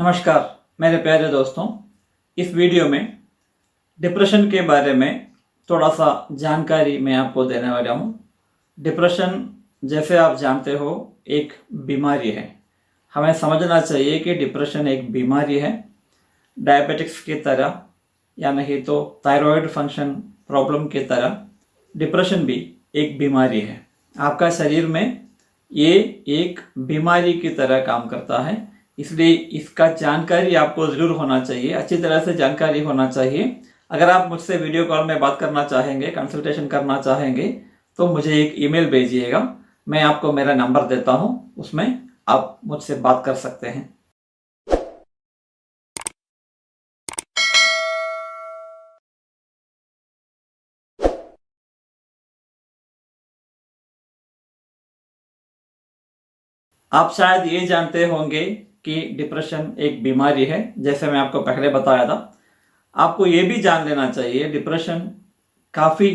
नमस्कार मेरे प्यारे दोस्तों, इस वीडियो में डिप्रेशन के बारे में थोड़ा सा जानकारी मैं आपको देने वाला हूँ। डिप्रेशन जैसे आप जानते हो एक बीमारी है। हमें समझना चाहिए कि डिप्रेशन एक बीमारी है, डायबिटिक्स की तरह या नहीं तो थायराइड फंक्शन प्रॉब्लम की तरह डिप्रेशन भी एक बीमारी है। आपका शरीर में ये एक बीमारी की तरह काम करता है, इसलिए इसका जानकारी आपको ज़रूर होना चाहिए, अच्छी तरह से जानकारी होना चाहिए। अगर आप मुझसे वीडियो कॉल में बात करना चाहेंगे, कंसल्टेशन करना चाहेंगे तो मुझे एक ईमेल भेजिएगा। मैं आपको मेरा नंबर देता हूँ, उसमें आप मुझसे बात कर सकते हैं। आप शायद ये जानते होंगे कि डिप्रेशन एक बीमारी है, जैसे मैं आपको पहले बताया था। आपको ये भी जान लेना चाहिए डिप्रेशन काफ़ी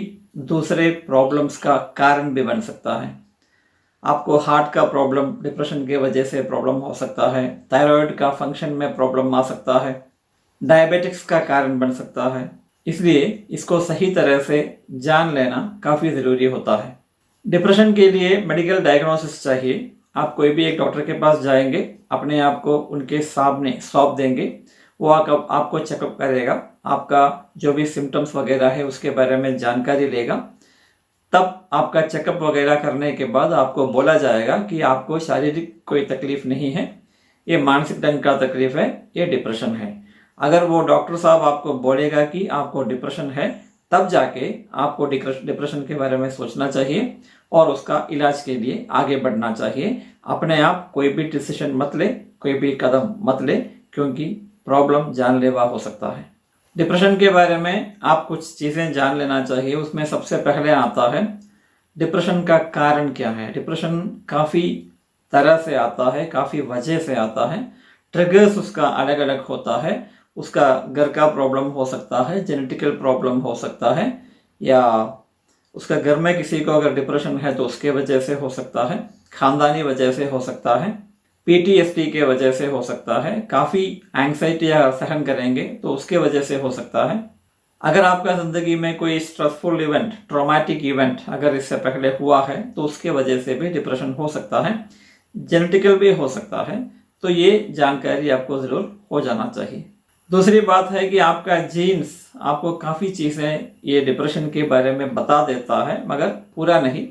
दूसरे प्रॉब्लम्स का कारण भी बन सकता है। आपको हार्ट का प्रॉब्लम डिप्रेशन की वजह से प्रॉब्लम हो सकता है, थायराइड का फंक्शन में प्रॉब्लम आ सकता है, डायबिटिक्स का कारण बन सकता है। इसलिए इसको सही तरह से जान लेना काफ़ी ज़रूरी होता है। डिप्रेशन के लिए मेडिकल डायग्नोसिस चाहिए। आप कोई भी एक डॉक्टर के पास जाएंगे, अपने आप को उनके सामने सौंप देंगे, वो आपको चेकअप करेगा, आपका जो भी सिम्टम्स वगैरह है उसके बारे में जानकारी लेगा। तब आपका चेकअप वगैरह करने के बाद आपको बोला जाएगा कि आपको शारीरिक कोई तकलीफ नहीं है, ये मानसिक ढंग का तकलीफ है, ये डिप्रेशन है। अगर वो डॉक्टर साहब आपको बोलेगा कि आपको डिप्रेशन है, तब जाके आपको डिप्रेशन के बारे में सोचना चाहिए और उसका इलाज के लिए आगे बढ़ना चाहिए। अपने आप कोई भी डिसीजन मत ले, कोई भी कदम मत ले, क्योंकि प्रॉब्लम जानलेवा हो सकता है। डिप्रेशन के बारे में आप कुछ चीज़ें जान लेना चाहिए। उसमें सबसे पहले आता है डिप्रेशन का कारण क्या है। डिप्रेशन काफ़ी तरह से आता है, काफ़ी वजह से आता है। ट्रिगर्स उसका अलग अलग होता है। उसका घर का प्रॉब्लम हो सकता है, जेनेटिकल प्रॉब्लम हो सकता है, या उसका घर में किसी को अगर डिप्रेशन है तो उसके वजह से हो सकता है, खानदानी वजह से हो सकता है, पीटीएसडी के वजह से हो सकता है, काफ़ी एंग्जाइटी अगर सहन करेंगे तो उसके वजह से हो सकता है। अगर आपका ज़िंदगी में कोई स्ट्रेसफुल इवेंट, ट्रॉमेटिक इवेंट अगर इससे पहले हुआ है तो उसके वजह से भी डिप्रेशन हो सकता है, जेनेटिकल भी हो सकता है। तो ये जानकारी आपको ज़रूर हो जाना चाहिए। दूसरी बात है कि आपका जीन्स आपको काफ़ी चीज़ें ये डिप्रेशन के बारे में बता देता है, मगर पूरा नहीं।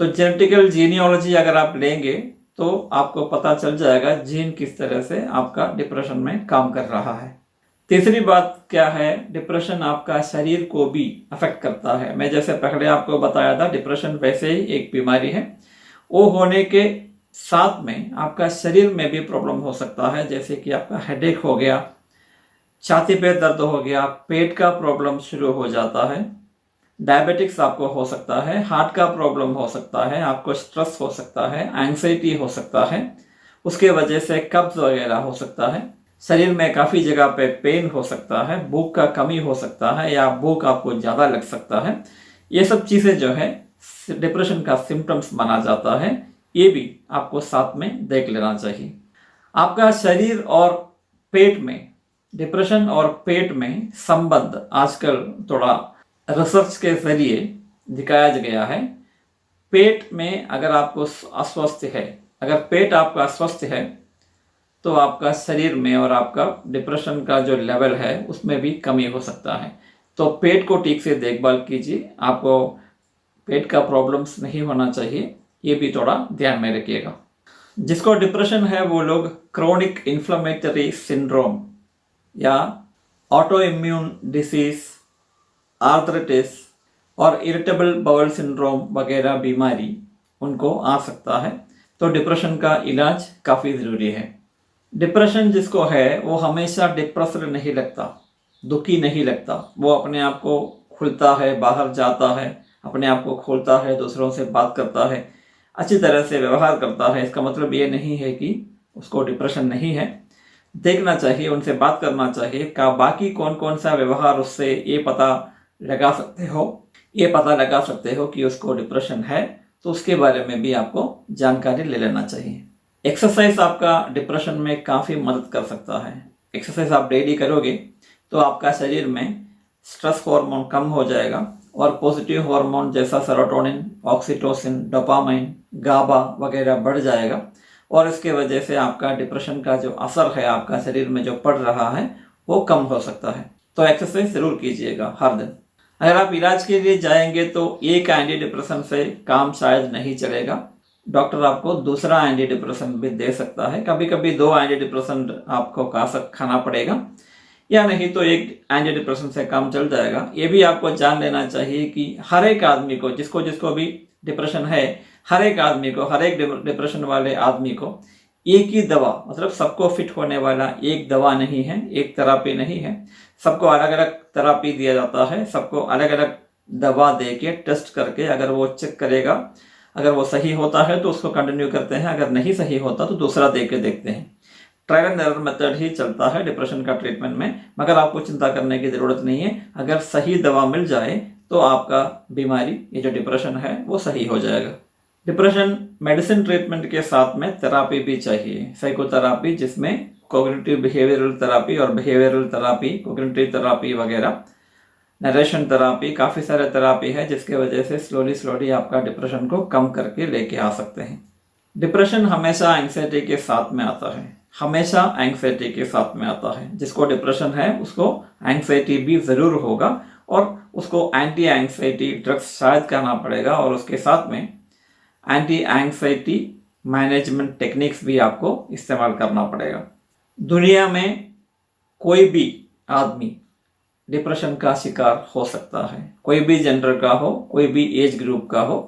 तो जेनेटिकल जीनियोलॉजी अगर आप लेंगे तो आपको पता चल जाएगा जीन किस तरह से आपका डिप्रेशन में काम कर रहा है। तीसरी बात क्या है, डिप्रेशन आपका शरीर को भी अफेक्ट करता है। मैं जैसे पहले आपको बताया था, डिप्रेशन वैसे ही एक बीमारी है। वो होने के साथ में आपका शरीर में भी प्रॉब्लम हो सकता है, जैसे कि आपका हेडेक हो गया, छाती पे दर्द हो गया, पेट का प्रॉब्लम शुरू हो जाता है, डायबिटिक्स आपको हो सकता है, हार्ट का प्रॉब्लम हो सकता है, आपको स्ट्रेस हो सकता है, एंग्जाइटी हो सकता है, उसके वजह से कब्ज वगैरह हो सकता है, शरीर में काफ़ी जगह पे पेन हो सकता है, भूख का कमी हो सकता है, या भूख आपको ज़्यादा लग सकता है। ये सब चीज़ें जो है डिप्रेशन का सिम्टम्स माना जाता है। ये भी आपको साथ में देख लेना चाहिए। आपका शरीर और पेट में, डिप्रेशन और पेट में संबंध आजकल थोड़ा रिसर्च के जरिए दिखाया गया है। पेट में अगर आपको अस्वस्थ है, अगर पेट आपका अस्वस्थ है तो आपका शरीर में और आपका डिप्रेशन का जो लेवल है उसमें भी कमी हो सकता है। तो पेट को ठीक से देखभाल कीजिए, आपको पेट का प्रॉब्लम्स नहीं होना चाहिए, ये भी थोड़ा ध्यान में रखिएगा। जिसको डिप्रेशन है वो लोग क्रोनिक इन्फ्लेमेटरी सिंड्रोम या ऑटो इम्यून डिसीज, आर्थराइटिस और इरिटेबल बाउल सिंड्रोम वगैरह बीमारी उनको आ सकता है। तो डिप्रेशन का इलाज काफ़ी ज़रूरी है। डिप्रेशन जिसको है वो हमेशा डिप्रेस्ड नहीं लगता, दुखी नहीं लगता। वो अपने आप को खुलता है, बाहर जाता है, अपने आप को खोलता है, दूसरों से बात करता है, अच्छी तरह से व्यवहार करता है। इसका मतलब ये नहीं है कि उसको डिप्रेशन नहीं है। देखना चाहिए, उनसे बात करना चाहिए। का बाकी कौन कौन सा व्यवहार उससे ये पता लगा सकते हो कि उसको डिप्रेशन है, तो उसके बारे में भी आपको जानकारी ले लेना चाहिए। एक्सरसाइज आपका डिप्रेशन में काफ़ी मदद कर सकता है। एक्सरसाइज आप डेली करोगे तो आपका शरीर में स्ट्रेस हार्मोन कम हो जाएगा और पॉजिटिव हार्मोन जैसा सेरोटोनिन, ऑक्सीटोसिन, डोपामाइन, गाबा वगैरह बढ़ जाएगा और इसके वजह से आपका डिप्रेशन का जो असर है आपका शरीर में जो पड़ रहा है वो कम हो सकता है। तो एक्सरसाइज ज़रूर कीजिएगा हर दिन। अगर आप इलाज के लिए जाएंगे तो एक एंटी डिप्रेशन से काम शायद नहीं चलेगा, डॉक्टर आपको दूसरा एंटी डिप्रेशन भी दे सकता है। कभी कभी 2 एंटी डिप्रेशन आपको खाना पड़ेगा या नहीं तो एक एंटी डिप्रेशन से काम चल जाएगा। ये भी आपको जान लेना चाहिए कि हर एक आदमी को, जिसको जिसको भी डिप्रेशन है, हर एक आदमी को, हर एक डिप्रेशन वाले आदमी को एक ही दवा, मतलब सबको फिट होने वाला एक दवा नहीं है, एक थेरापी नहीं है। सबको अलग अलग थेरापी दिया जाता है, सबको अलग अलग दवा दे के टेस्ट करके अगर वो चेक करेगा, अगर वो सही होता है तो उसको कंटिन्यू करते हैं, अगर नहीं सही होता तो दूसरा दे के देखते हैं। ट्रायल एंड एरर मेथड ही चलता है डिप्रेशन का ट्रीटमेंट में, मगर आपको चिंता करने की ज़रूरत नहीं है। अगर सही दवा मिल जाए तो आपका बीमारी, ये जो डिप्रेशन है, वो सही हो जाएगा। डिप्रेशन मेडिसिन ट्रीटमेंट के साथ में थेरापी भी चाहिए, साइकोथेरापी, जिसमें कॉग्निटिव बिहेवियरल थेरापी और बिहेवियरल थेरापी, कॉग्निटिव थेरापी वगैरह, नरेशन थेरापी, काफ़ी सारे थेरापी है जिसके वजह से स्लोली आपका डिप्रेशन को कम करके लेके आ सकते हैं। डिप्रेशन हमेशा एंग्जाइटी के साथ में आता है, हमेशा एंग्जाइटी के साथ में आता है। जिसको डिप्रेशन है उसको एंग्जाइटी भी ज़रूर होगा और उसको एंटी एंग्जाइटी ड्रग्स शायद करना पड़ेगा और उसके साथ में एंटी एंग्जाइटी मैनेजमेंट टेक्निक्स भी आपको इस्तेमाल करना पड़ेगा। दुनिया में कोई भी आदमी डिप्रेशन का शिकार हो सकता है, कोई भी जेंडर का हो, कोई भी एज ग्रुप का हो,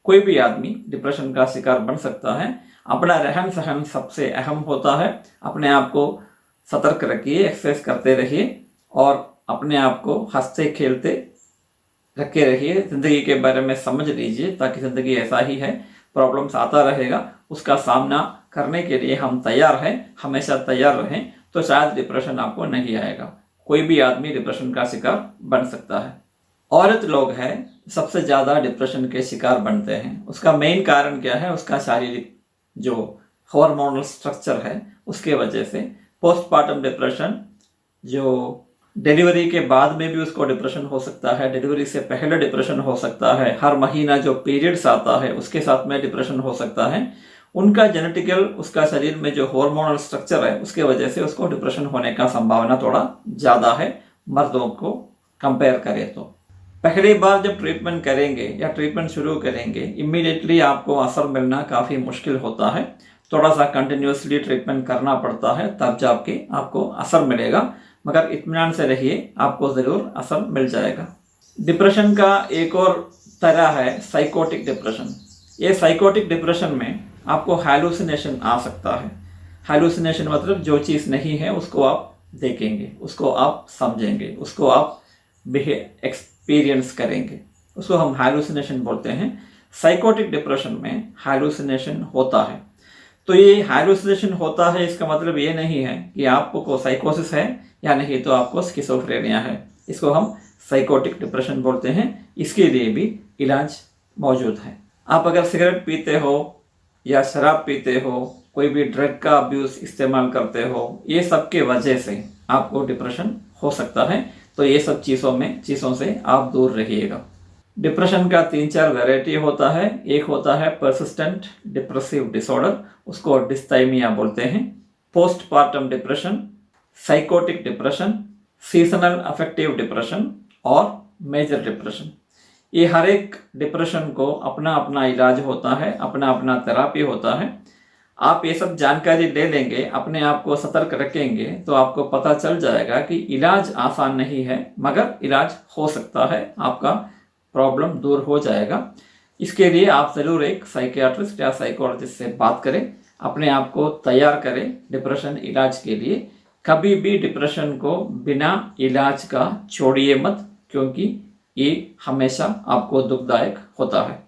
कोई भी आदमी डिप्रेशन का शिकार बन सकता है। अपना रहन सहन सबसे अहम होता है। अपने आप को सतर्क रखिए, एक्सरसाइज करते रहिए और अपने आप को हंसते खेलते रखे रहिए। ज़िंदगी के बारे में समझ लीजिए, ताकि ज़िंदगी ऐसा ही है, प्रॉब्लम्स आता रहेगा, उसका सामना करने के लिए हम तैयार हैं। हमेशा तैयार रहें तो शायद डिप्रेशन आपको नहीं आएगा। कोई भी आदमी डिप्रेशन का शिकार बन सकता है। औरत लोग हैं सबसे ज़्यादा डिप्रेशन के शिकार बनते हैं। उसका मेन कारण क्या है? उसका शारीरिक जो हार्मोनल स्ट्रक्चर है उसके वजह से। पोस्टपार्टम डिप्रेशन, जो डिलीवरी के बाद में भी उसको डिप्रेशन हो सकता है, डिलीवरी से पहले डिप्रेशन हो सकता है, हर महीना जो पीरियड्स आता है उसके साथ में डिप्रेशन हो सकता है। उनका जेनेटिकल, उसका शरीर में जो हार्मोनल स्ट्रक्चर है उसके वजह से उसको डिप्रेशन होने का संभावना थोड़ा ज़्यादा है मर्दों को कंपेयर करें तो। पहली बार जब ट्रीटमेंट करेंगे या ट्रीटमेंट शुरू करेंगे, इमीडिएटली आपको असर मिलना काफ़ी मुश्किल होता है। थोड़ा सा कंटिन्यूसली ट्रीटमेंट करना पड़ता है, तब जाके आपको असर मिलेगा। मगर इत्मीनान से रहिए, आपको ज़रूर असर मिल जाएगा। डिप्रेशन का एक और तरह है साइकोटिक डिप्रेशन। ये साइकोटिक डिप्रेशन में आपको हैलुसिनेशन आ सकता है। हैलुसिनेशन मतलब जो चीज़ नहीं है उसको आप देखेंगे, उसको आप समझेंगे, उसको आप एक्सपीरियंस करेंगे, उसको हम हैलुसिनेशन बोलते हैं। साइकोटिक डिप्रेशन में हैलुसिनेशन होता है। तो ये हैलुसिनेशन होता है, इसका मतलब ये नहीं है कि आपको साइकोसिस है या नहीं तो आपको स्किज़ोफ्रेनिया है। इसको हम साइकोटिक डिप्रेशन बोलते हैं। इसके लिए भी इलाज मौजूद है। आप अगर सिगरेट पीते हो या शराब पीते हो, कोई भी ड्रग का अब्यूज़ इस्तेमाल करते हो, ये सब के वजह से आपको डिप्रेशन हो सकता है। तो ये सब चीज़ों से आप दूर रहिएगा। डिप्रेशन का 3-4 वैरायटी होता है। एक होता है परसिस्टेंट डिप्रेसिव डिसऑर्डर, उसको डिस्थाइमिया बोलते हैं। Postpartum depression, psychotic depression, seasonal affective depression और मेजर डिप्रेशन। ये हर एक डिप्रेशन को अपना अपना इलाज होता है, अपना अपना थेरापी होता है। आप ये सब जानकारी ले लेंगे, अपने आप को सतर्क रखेंगे तो आपको पता चल जाएगा कि इलाज आसान नहीं है, मगर इलाज हो सकता है, आपका प्रॉब्लम दूर हो जाएगा। इसके लिए आप ज़रूर एक साइकियाट्रिस्ट या साइकोलॉजिस्ट से बात करें, अपने आप को तैयार करें डिप्रेशन इलाज के लिए। कभी भी डिप्रेशन को बिना इलाज का छोड़िए मत, क्योंकि ये हमेशा आपको दुखदायक होता है।